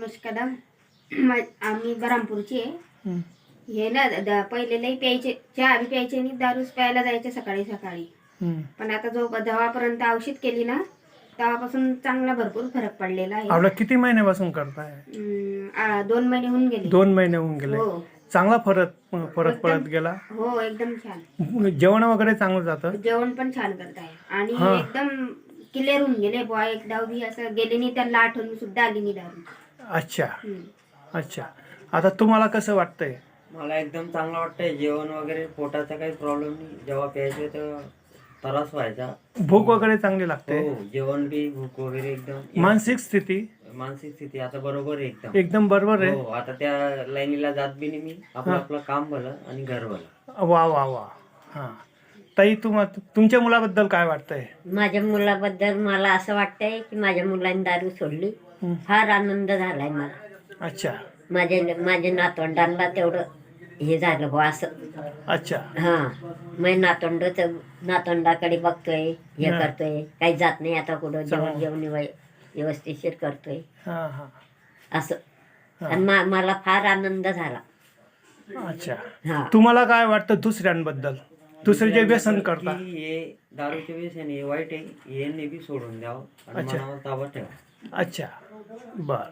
उमेश कदम. आम्ही बरामपूरची आहे. हं. हे ना पहिले लई प्यायचे, चहा बी प्यायचे आणि दारूच प्यायला जायचे सकाळी सकाळी. हं. पण आता जेव्हापर्यंत औषध केली ना तेव्हापासून चांगला भरपूर फरक पडलेला आहे. आपलं किती महिन्यापासून करताय? 2 महिने होऊन गेले. 2 महिने होऊन गेले. हो. चांगला फरक एकदम- पडत गेला. हो एकदम छान. जेवण वगैरे चांगलं जातं. जेवण पण छान करताय आणि हा. एकदम क्लिअर होऊन गेले बुवा. एकदा बी असं गेले नाही, त्यांना आठवण सुद्धा आली नाही दारू. अच्छा हम्म. अच्छा. आता तुम्हाला कसं वाटतंय? मला एकदम चांगलं वाटतंय. जेवण वगैरे पोटाचा काही प्रॉब्लेम नाही. जेव्हा प्यायचे तेव्हा त्रास व्हायचा. भूक वगैरे चांगली लागते. हो, जेवण बी भूक वगैरे एकदम. मानसिक स्थिती मानसिक स्थिती आता बरोबर आहे एकदम. एकदम बरोबर आहे. हो, आता त्या लाईनीला जात बी नाही मी. आपलं काम भलं आणि घर भलं. वा वा वा. हां ताई, तुमच्या मुलाबद्दल काय वाटतंय? माझ्या मुलाबद्दल मला असं वाटतंय की माझ्या मुलांनी दारू सोडली. हं. फार आनंद झालाय मला. अच्छा माझ्या नातवंडांना तेवढं हे झालं बुवा असं. अच्छा. हां, मी नातवंडाकडे बघतोय, हे हां. करतोय, काही जात नाही आता कुठं. चांगलं. जेवण व्यवस्थितशीर करतोय हां हां. असं. हां. आणि मला फार आनंद झाला. अच्छा. हां. तुम्हाला काय वाटतं दुसऱ्यांबद्दल? दुसरे जे व्यसन करतात? की हे दारूचे व्यसन हे वाईट आहे. हे नेहमी सोडून द्यावं आणि अच्छा. मनावर ताबा ठेवा. अच्छा बर.